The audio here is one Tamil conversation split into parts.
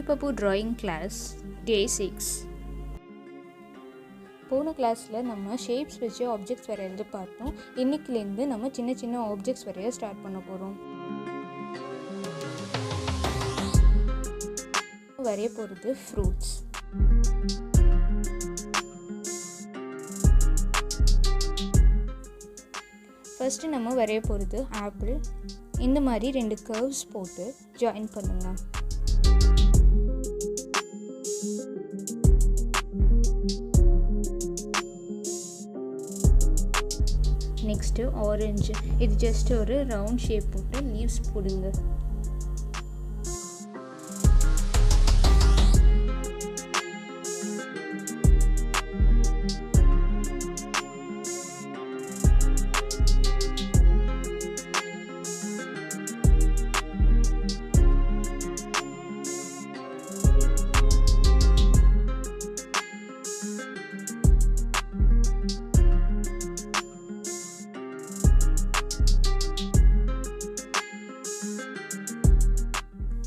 Gultypappu drawing class day 6. போன கிளாஸில் நம்ம ஷேப்ஸ் வச்சு ஆப்ஜெக்ட்ஸ் வரையிறது பார்த்தோம். இன்னைக்குலேருந்து நம்ம சின்ன சின்ன ஆப்ஜெக்ட்ஸ் வரைய ஸ்டார்ட் பண்ண போகிறோம். வரைய போகிறது ஃப்ரூட்ஸ். ஃபஸ்ட்டு நம்ம வரைய போகிறது ஆப்பிள். இந்த மாதிரி 2 கர்வ்ஸ் போட்டு ஜாயின் பண்ணுங்க. Next orange. இது ஜஸ்ட் ஒரு ரவுண்ட் ஷேப் போட்டு லீவ்ஸ் போடுங்க.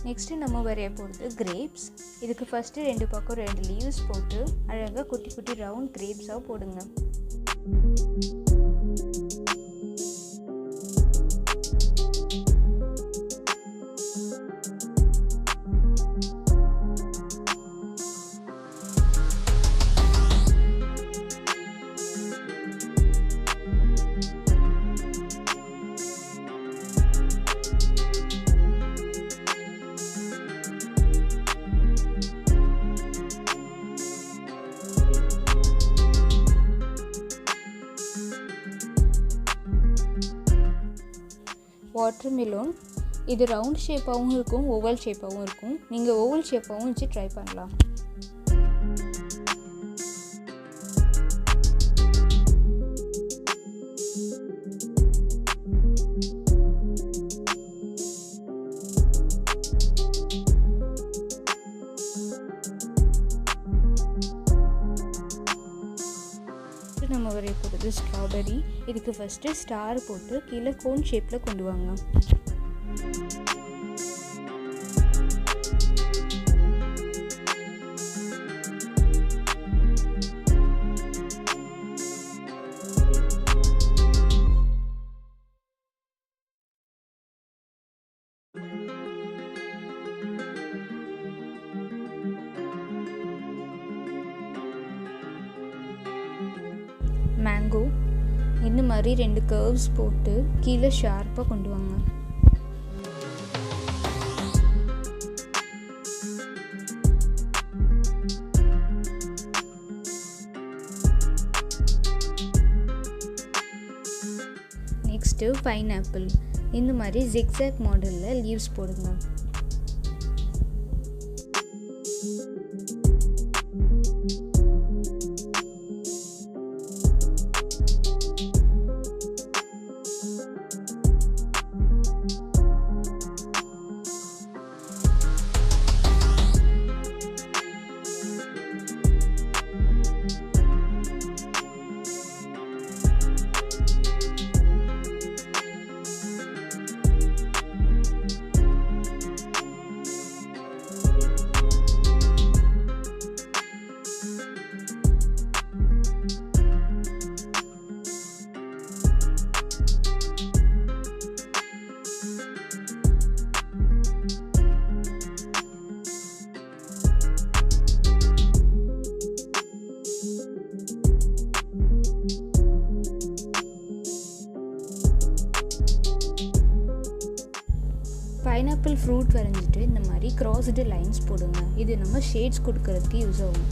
நெக்ஸ்ட்டு நம்ம வரைய போகிறது கிரேப்ஸ். இதுக்கு ஃபஸ்ட்டு 2 பக்கம் 2 லீவ்ஸ் போட்டு அழகாக குட்டி குட்டி ரவுண்ட் கிரேப்ஸாக போடுங்க. வாட்டர்மெலோன். இது ரவுண்ட் ஷேப்பாகவும் இருக்கும், ஓவல் ஷேப்பாகவும் இருக்கும். நீங்கள் ஓவல் ஷேப்பாகவும் வச்சு ட்ரை பண்ணலாம். நம்ம வரைய போகிறது ஸ்ட்ராபெரி. இதுக்கு ஃபஸ்ட்டு ஸ்டார் போட்டு கீழே கோன் ஷேப்பில் கொண்டு வாங்க. மேங்கோ. இந்த மாதிரி 2 கர்வ்ஸ் போட்டு கீழே ஷார்ப்பாக கொண்டு வாங்க. Next pineapple. இந்த மாதிரி ஜிக்ஸாக் மாடலில் லீவ்ஸ் போடுங்க. பைனாப்பிள் ஃப்ரூட் வரைஞ்சிட்டு இந்த மாதிரி கிராஸ்டு லைன்ஸ் போடுங்க. இது நம்ம ஷேட்ஸ் கொடுக்கறதுக்கு யூஸ் ஆகும்.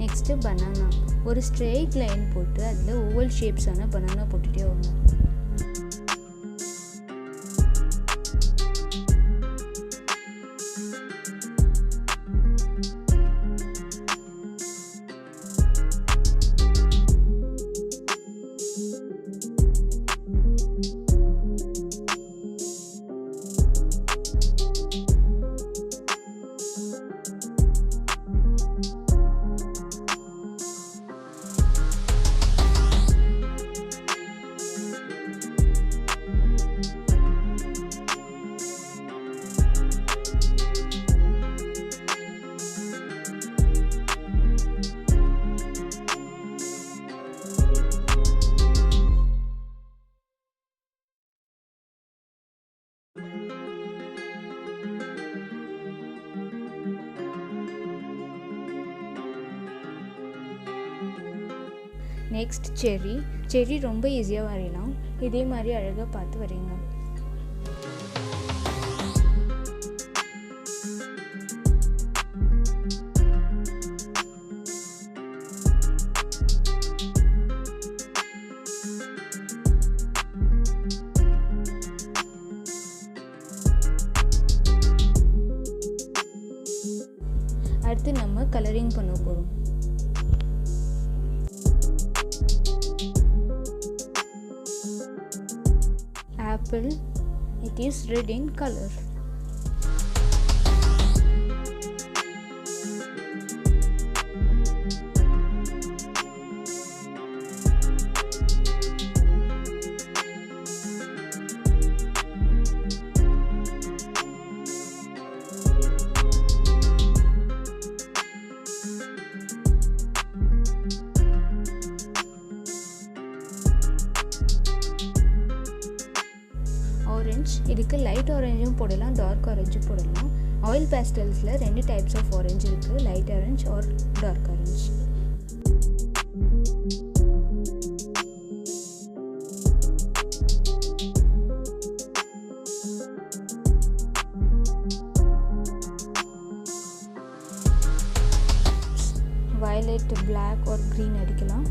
Next banana. ஒரு ஸ்ட்ரெயிட் லைன் போட்டு அதில் ஓவல் ஷேப்ஸான பனானா போட்டுகிட்டே வாங்க. நெக்ஸ்ட் செர்ரி ரொம்ப ஈஸியாக வரையலாம். இதே மாதிரி அழகாக பார்த்து வரையுங்க. அடுத்து நம்ம கலரிங் பண்ண போகிறோம். Apple, it is red in color. Orange, இதுக்கு லைட் ஆரஞ்சும் போடலாம், டார்க் ஆரஞ்சும் போடலாம். ஆயில் பேஸ்டல்ஸில் 2 டைப்ஸ் ஆஃப் ஆரஞ்சு இருக்குது, light orange or dark orange. Violet, black or green அடிக்கலாம்.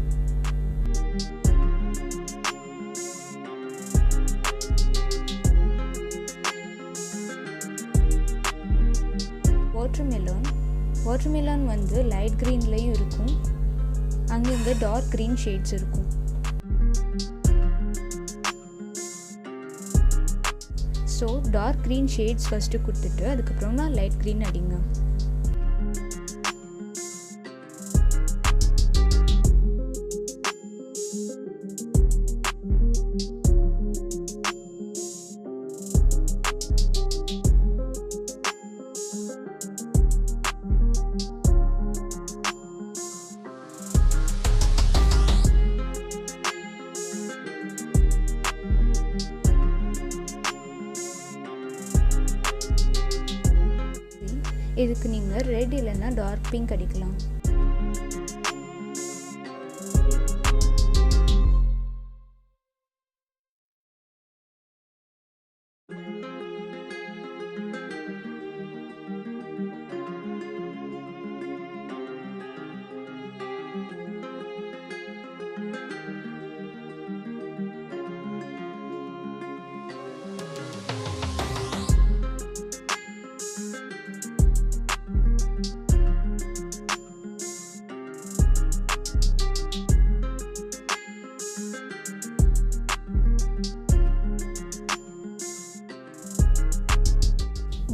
வாட்டர்மெலான் வந்து லைட் க்ரீன்லேயும் இருக்கும், அங்கங்கே டார்க் க்ரீன் ஷேட்ஸ் இருக்கும். So dark green shades first கொடுத்துட்டு அதுக்கப்புறம் தான் லைட் க்ரீன் அடிங்க. இதுக்கு நீங்கள் ரெட் இல்லைன்னா டார்க் பிங்க் அடிக்கலாம்.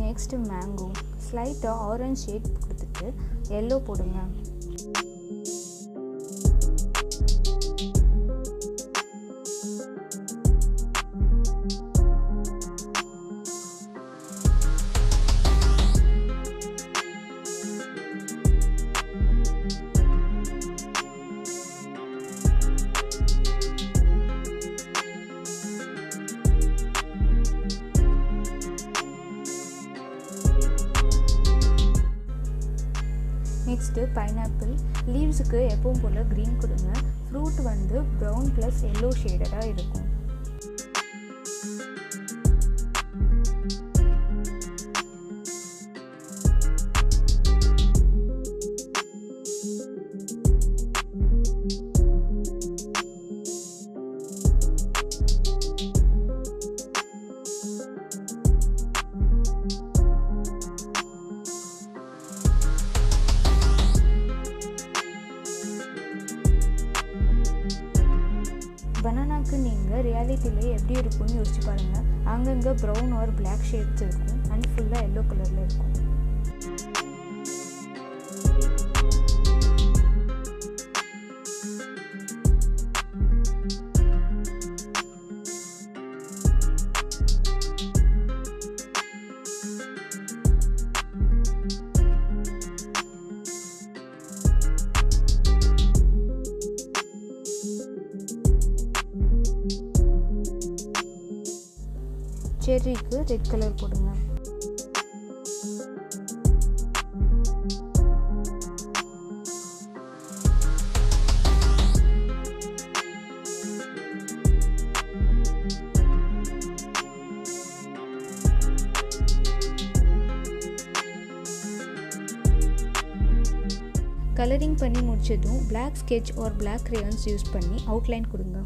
நெக்ஸ்ட் மேங்கோ, ஸ்லைட்டாக ஆரஞ்ச் ஷேட் கொடுத்துட்டு எல்லோ போடுங்க. நெக்ஸ்ட்டு பைனாப்பிள், லீவ்ஸுக்கு எப்பவும் போல் க்ரீன் கொடுங்க. ஃப்ரூட் வந்து ப்ரௌன் ப்ளஸ் எல்லோ ஷேடடாக இருக்கும். பனானாக்கு நீங்கள் ரியாலிட்டியில் எப்படி இருக்கும்னு யோசிச்சு பாருங்கள். அங்கங்கே ப்ரௌன் ஆர் பிளாக் ஷேட்ஸ் இருக்கும் அண்ட் ஃபுல்லாக எல்லோ கலரில் இருக்கும். செர்ரிக்கு ரெட் கலர் போடுங்க. கலரிங் பண்ணி முடிச்சதும் Black sketch or Black crayons use பண்ணி அவுட்லைன் கொடுங்க.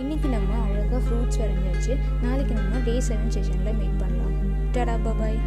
இன்னைக்கு நம்ம அழகாக ஃப்ரூட்ஸ் வரைஞ்சாச்சு. நாளைக்கு நம்ம Day 7 செஷனில் மீட் பண்ணலாம். டாடா, பாய்.